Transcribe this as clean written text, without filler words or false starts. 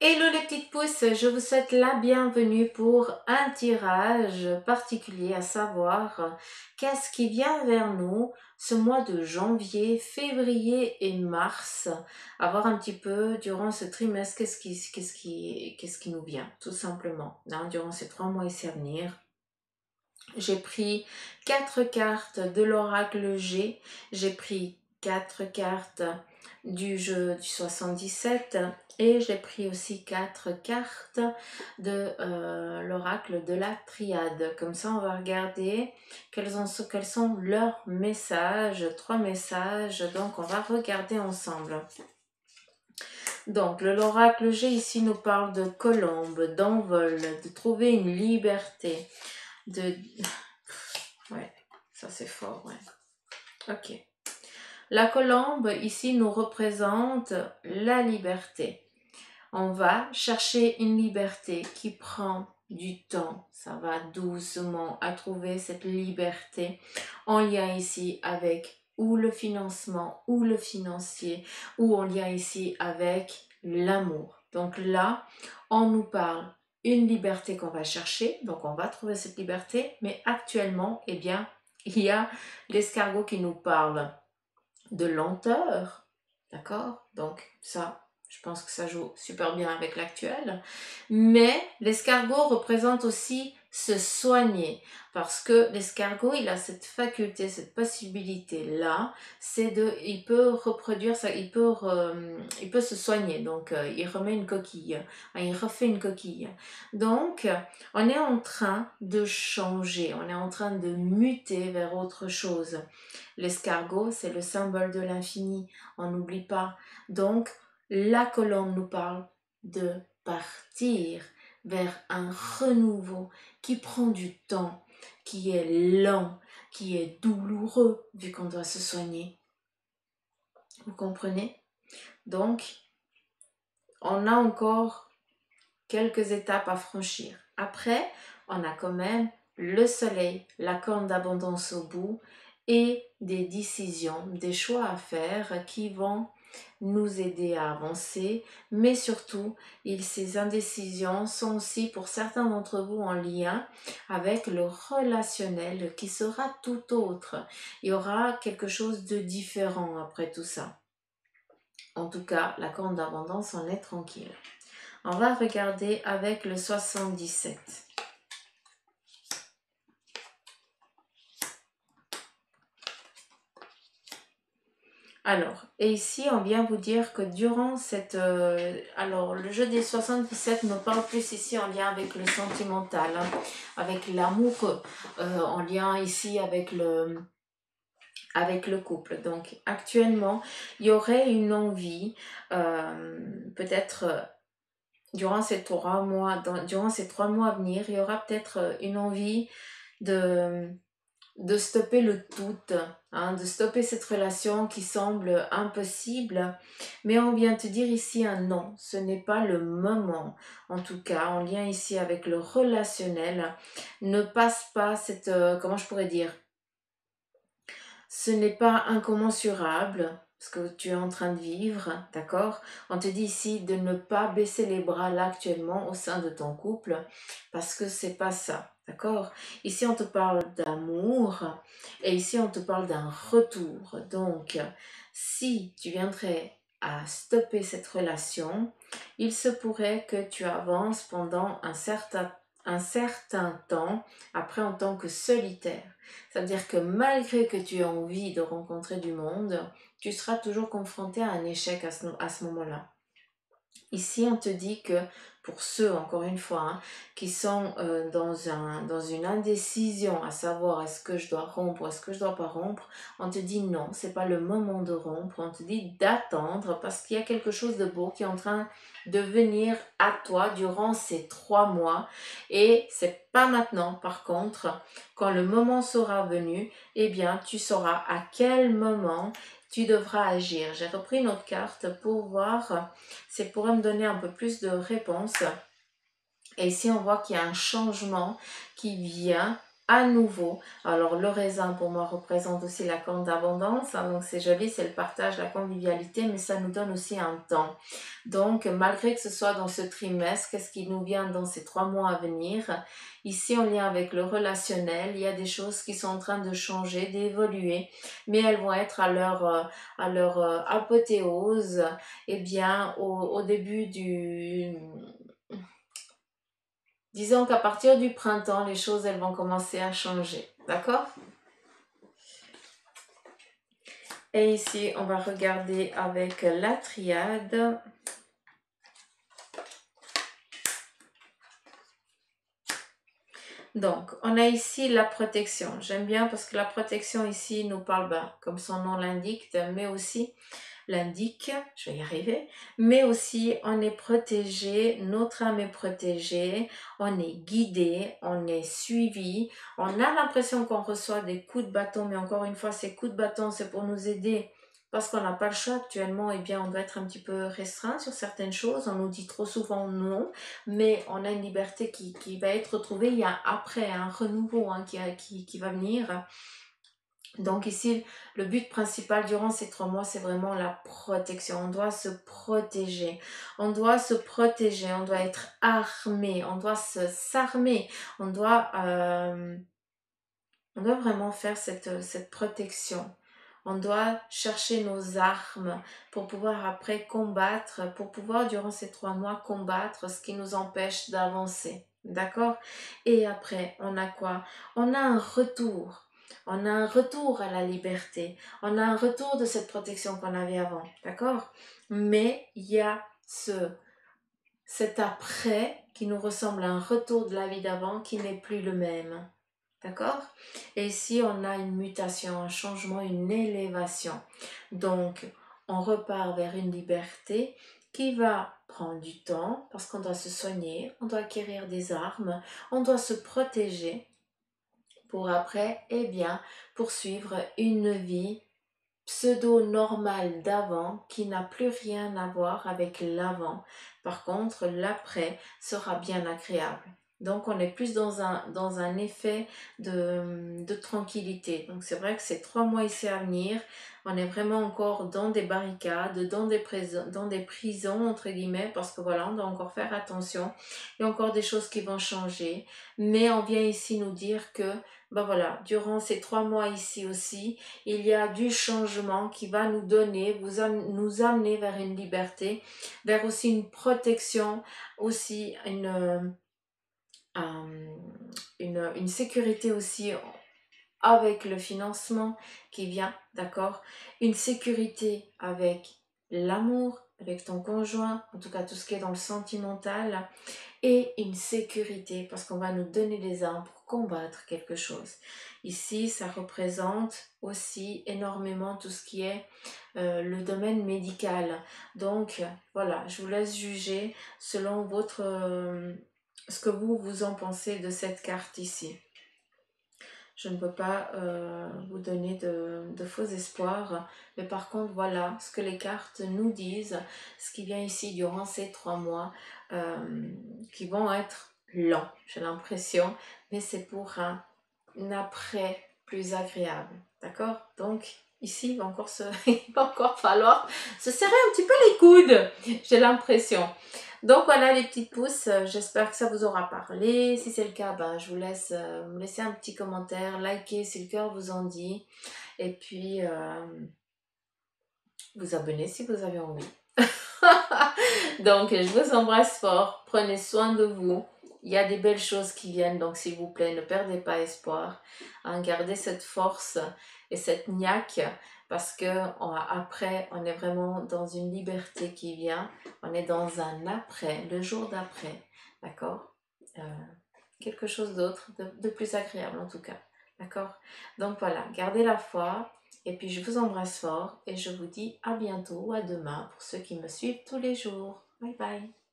Hello les petites pousses, je vous souhaite la bienvenue pour un tirage particulier, à savoir qu'est-ce qui vient vers nous ce mois de janvier, février et mars, à voir un petit peu durant ce trimestre qu'est-ce qui nous vient tout simplement, hein, durant ces 3 mois ici à venir. J'ai pris 4 cartes de l'oracle G, j'ai pris 4 cartes du jeu du 77 et j'ai pris aussi 4 cartes de l'oracle de la triade. Comme ça, on va regarder quels sont leurs messages, 3 messages, donc on va regarder ensemble. Donc, l'oracle G ici nous parle de colombe, d'envol, de trouver une liberté, de... Ouais, ça c'est fort, ouais. Ok. La colombe ici nous représente la liberté. On va chercher une liberté qui prend du temps. Ça va doucement à trouver cette liberté en lien ici avec ou le financement ou le financier ou en lien ici avec l'amour. Donc là, on nous parle une liberté qu'on va chercher, donc on va trouver cette liberté, mais actuellement, eh bien, il y a l'escargot qui nous parle de lenteur, d'accord? Donc ça, je pense que ça joue super bien avec l'actuel. Mais l'escargot représente aussi se soigner, parce que l'escargot, il a cette faculté, cette possibilité-là, c'est il peut reproduire ça, il peut se soigner, donc il remet une coquille, hein, il refait une coquille. Donc, on est en train de changer, on est en train de muter vers autre chose. L'escargot, c'est le symbole de l'infini, on n'oublie pas. Donc, la colombe nous parle de partir vers un renouveau qui prend du temps, qui est lent, qui est douloureux, vu qu'on doit se soigner. Vous comprenez? Donc, on a encore quelques étapes à franchir. Après, on a quand même le soleil, la corne d'abondance au bout et des décisions, des choix à faire qui vont nous aider à avancer, mais surtout, ces indécisions sont aussi pour certains d'entre vous en lien avec le relationnel qui sera tout autre. Il y aura quelque chose de différent après tout ça. En tout cas, la corne d'abondance en est tranquille. On va regarder avec le 77. Alors, et ici, on vient vous dire que durant cette... alors, le jeu des 77 me parle plus ici en lien avec le sentimental, hein, avec l'amour, en lien ici avec le couple. Donc, actuellement, il y aurait une envie, peut-être... durant ces 3 mois, durant ces 3 mois à venir, il y aura peut-être une envie de stopper le tout, hein, de stopper cette relation qui semble impossible. Mais on vient te dire ici un non, ce n'est pas le moment. En tout cas, en lien ici avec le relationnel, ne passe pas cette, comment je pourrais dire, ce n'est pas incommensurable ce que tu es en train de vivre, d'accord? On te dit ici de ne pas baisser les bras là actuellement au sein de ton couple parce que c'est pas ça, d'accord? Ici on te parle d'amour et ici on te parle d'un retour. Donc si tu viendrais à stopper cette relation, il se pourrait que tu avances pendant un certain temps après en tant que solitaire. C'est-à-dire que malgré que tu aies envie de rencontrer du monde, tu seras toujours confronté à un échec à ce moment-là. Ici, on te dit que pour ceux, encore une fois, hein, qui sont dans une indécision, à savoir est-ce que je dois rompre ou est-ce que je dois pas rompre, on te dit non, c'est pas le moment de rompre, on te dit d'attendre parce qu'il y a quelque chose de beau qui est en train de venir à toi durant ces 3 mois et c'est pas maintenant. Par contre, quand le moment sera venu, eh bien, tu sauras à quel moment tu devras agir. J'ai repris une autre carte pour voir, c'est pour me donner un peu plus de réponses. Et ici, on voit qu'il y a un changement qui vient à nouveau. Alors le raisin pour moi représente aussi la corne d'abondance, hein, donc c'est joli, c'est le partage, la convivialité, mais ça nous donne aussi un temps. Donc malgré que ce soit dans ce trimestre, qu'est-ce qui nous vient dans ces 3 mois à venir? Ici en lien avec le relationnel, il y a des choses qui sont en train de changer, d'évoluer, mais elles vont être à leur apothéose, et bien au début du... Disons qu'à partir du printemps, les choses, elles vont commencer à changer. D'accord? Et ici, on va regarder avec la triade. Donc, on a ici la protection. J'aime bien parce que la protection ici nous parle, comme son nom l'indique, mais aussi je vais y arriver, mais aussi on est protégé, notre âme est protégée, on est guidé, on est suivi, on a l'impression qu'on reçoit des coups de bâton, mais encore une fois, ces coups de bâton, c'est pour nous aider parce qu'on n'a pas le choix actuellement, eh bien on doit être un petit peu restreint sur certaines choses, on nous dit trop souvent non, mais on a une liberté qui va être retrouvée, il y a après un renouveau qui va venir. Donc ici, le but principal durant ces 3 mois, c'est vraiment la protection. On doit se protéger. On doit se protéger. On doit être armé. On doit s'armer. On doit vraiment faire cette protection. On doit chercher nos armes pour pouvoir après combattre, pour pouvoir durant ces 3 mois combattre ce qui nous empêche d'avancer. D'accord? Et après, on a quoi? On a un retour. On a un retour à la liberté. On a un retour de cette protection qu'on avait avant. D'accord? Mais il y a cet après qui nous ressemble à un retour de la vie d'avant qui n'est plus le même. D'accord? Et ici, on a une mutation, un changement, une élévation. Donc, on repart vers une liberté qui va prendre du temps parce qu'on doit se soigner, on doit acquérir des armes, on doit se protéger pour après, eh bien, poursuivre une vie pseudo-normale d'avant qui n'a plus rien à voir avec l'avant. Par contre, l'après sera bien agréable. Donc, on est plus dans un effet de tranquillité. Donc, c'est vrai que ces 3 mois ici à venir, on est vraiment encore dans des barricades, dans des prisons, entre guillemets, parce que voilà, on doit encore faire attention. Il y a encore des choses qui vont changer. Mais on vient ici nous dire que, voilà, durant ces 3 mois ici aussi, il y a du changement qui va nous donner, nous amener vers une liberté, vers aussi une protection, aussi une sécurité aussi avec le financement qui vient, d'accord? Une sécurité avec l'amour, avec ton conjoint, en tout cas tout ce qui est dans le sentimental, et une sécurité parce qu'on va nous donner des armes pour combattre quelque chose. Ici, ça représente aussi énormément tout ce qui est le domaine médical. Donc, voilà, je vous laisse juger selon ce que vous en pensez de cette carte ici. Je ne peux pas vous donner de faux espoirs, mais par contre, voilà ce que les cartes nous disent, ce qui vient ici durant ces 3 mois, qui vont être lents, j'ai l'impression, mais c'est pour un après plus agréable, d'accord? Donc, ici, il va encore falloir se serrer un petit peu les coudes, j'ai l'impression. Donc voilà les petites pousses, j'espère que ça vous aura parlé. Si c'est le cas, je vous laisse me laisser un petit commentaire, liker si le cœur vous en dit. Et puis vous abonner si vous avez envie. Donc je vous embrasse fort, prenez soin de vous. Il y a des belles choses qui viennent, donc s'il vous plaît, ne perdez pas espoir. Gardez cette force et cette niaque parce que après, on est vraiment dans une liberté qui vient. On est dans un après, le jour d'après, d'accord? Quelque chose d'autre, de plus agréable en tout cas, d'accord? Donc voilà, gardez la foi et puis je vous embrasse fort et je vous dis à bientôt ou à demain pour ceux qui me suivent tous les jours. Bye bye!